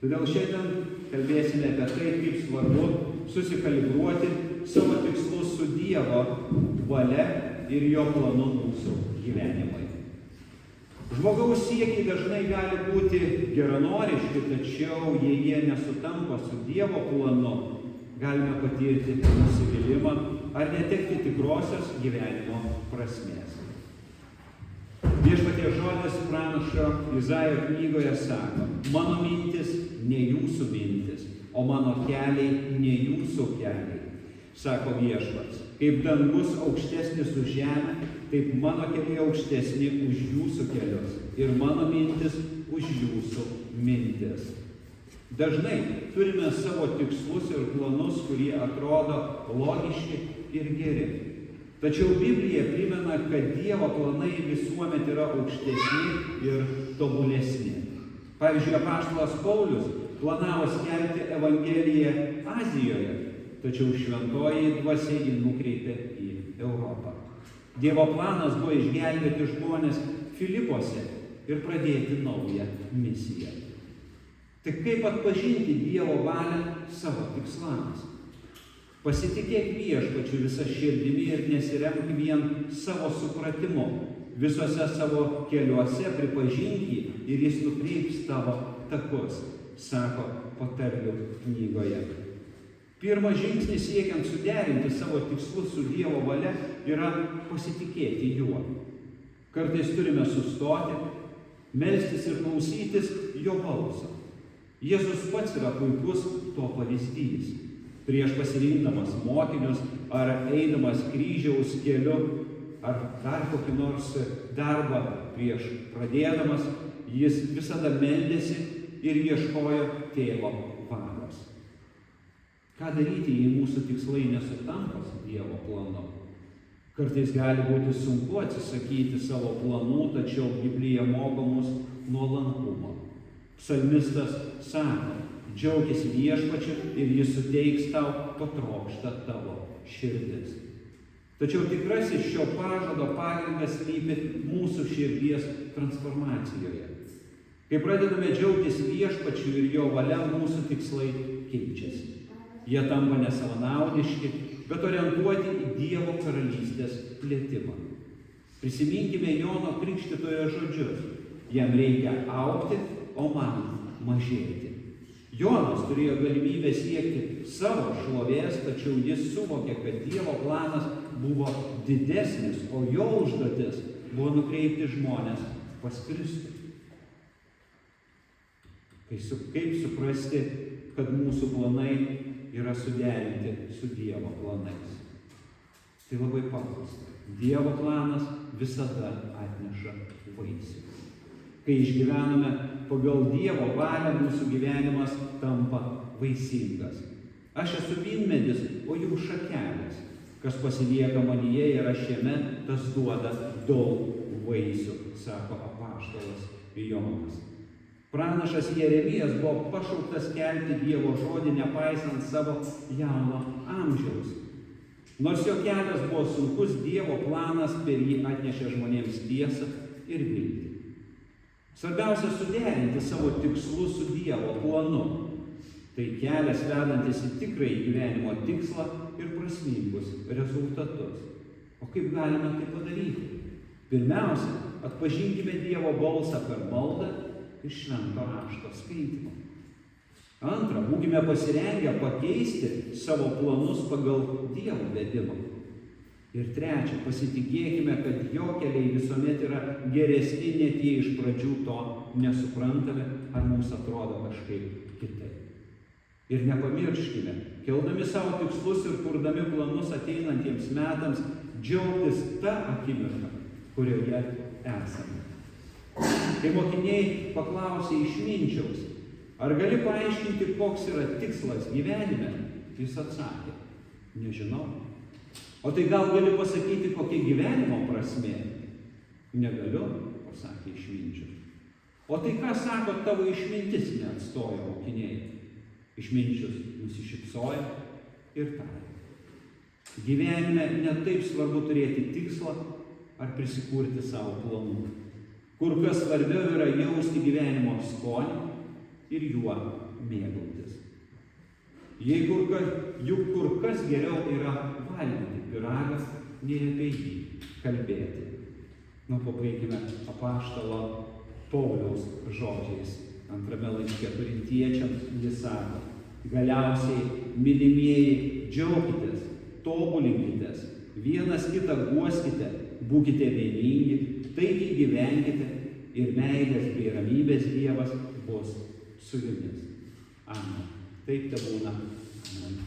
Todėl šiandien kalbėsime apie tai, kaip svarbu susikalibruoti savo tikslus su Dievo valia ir jo planu mūsų gyvenimai. Žmogaus siekiai dažnai gali būti geranoriški, tačiau jei jie nesutampa su Dievo planu, galime patirti nusivylimą ar netekti tikrosios gyvenimo prasmės. Viešpaties žodis pranašo Izaijo knygoje sako: mano mintis ne jūsų mintis, o mano keliai ne jūsų keliai. Sako Viešpats, kaip dangus aukštesnis už žemę, taip mano keliai aukštesni už jūsų kelius ir mano mintis už jūsų mintis. Dažnai turime savo tikslus ir planus, kurie atrodo logiški ir geri. Tačiau Biblija primena, kad Dievo planai visuomet yra aukštesni ir tobulesni. Pavyzdžiui, apaštalas Paulius planavo skelbti Evangeliją Azijoje, tačiau šventoji dvasia jį nukreipė į Europą. Dievo planas buvo išgelbėti žmones Filipose ir pradėti naują misiją. Tik kaip atpažinti Dievo valią savo tikslams? Pasitikėk Viešpačiu visą širdimi ir nesiremk vien savo supratimu. Visose savo keliuose pripažink jį ir jis nukreips tavo takus, sako Patarlių knygoje. Pirmas žingsnis siekiant suderinti savo tikslus su Dievo valia yra pasitikėti juo. Kartais turime sustoti, melstis ir klausytis jo balso. Jėzus pats yra puikus to pavyzdys. Prieš pasirinkdamas mokinius, ar eidamas kryžiaus keliu, ar dar kokį nors darbą prieš pradėdamas, jis visada meldėsi ir ieškojo tėvo valios. Ką daryti, jei mūsų tikslai nesutampa su Dievo planu? Kartais gali būti sunku atsisakyti savo planų, tačiau Biblija moko mus nuolankumo. Psalmistas sako: džiaukis Viešpačiu ir jis suteiks tau, ko trokšta tavo širdis. Tačiau tikrasis šio pažado pagrindas slypi mūsų širdies transformacijoje. Kai pradedame džiaugtis Viešpačiu ir jo valia, mūsų tikslai keičiasi. Jie tampa nesavanaudiški, bet orientuoti į Dievo karalystės plėtimą. Prisiminkime Jono Krikštytojo žodžius: jam reikia augti, o man mažėti. Jonas turėjo galimybę siekti savo šlovės, tačiau jis suvokė, kad Dievo planas buvo didesnis, o jo užduotis buvo nukreipti žmones pas Kristų. Kaip suprasti, kad mūsų planai yra suderinti su Dievo planais? Tai labai paprasta. Dievo planas visada atneša vaisių. Kai išgyvename pagal Dievo valią, mūsų gyvenimas tampa vaisingas. Aš esu vynmedis, o jūs šakelės. Kas pasilieka manyje ir aš jame, tas duoda daug vaisių, sako apaštalas Jonas. Pranašas Jeremijas buvo pašauktas skelbti Dievo žodį, nepaisant savo jauno amžiaus. Nors jo kelias buvo sunkus, Dievo planas per jį atnešė žmonėms tiesą ir viltį. Svarbiausia suderinti savo tikslus su Dievo planu. Tai kelias vedantis į tikrąjį gyvenimo tikslą ir prasmingus rezultatus. O kaip galime tai padaryti? Pirmiausia, atpažinkime Dievo balsą per maldą ir švento rašto skaitymą. Antra, būkime pasirengę pakeisti savo planus pagal Dievo vedimą. Ir trečia, pasitikėkime, kad jo keliai visuomet yra geresni, net jei iš pradžių to nesuprantame ar mums atrodo kažkaip kitaip. Ir nepamirškime, keldami savo tikslus ir kurdami planus ateinantiems metams, džiaugtis tą akimirką, kurioje esame. Kai mokiniai paklausė išminčiaus: ar gali paaiškinti, koks yra tikslas gyvenime? Jis atsakė: nežinau. O tai gal gali pasakyti, kokia gyvenimo prasmė? Negaliu, pasakė išminčius. O tai ką sako tavo išmintis, neatstojo mokiniai? Išminčius nusišypsojo ir tarė: gyvenime ne taip svarbu turėti tikslą ar prisikurti savo planų. Kur kas svarbiau yra jausti gyvenimo skonį ir juo mėgautis. Juk kur kas geriau yra valgyti pyragą, nei apie jį kalbėti. Pabaigime apaštalo Pauliaus žodžiais. 2 laiške Korintiečiams jis sako: galiausiai, mylimieji, džiaukitės, tobulinkitės, vienas kitą guoskite, būkite vieningi, taigi gyvenkite ir meilės bei ramybės Dievas bus su jumis. Amen. Taip tebūna. Amen.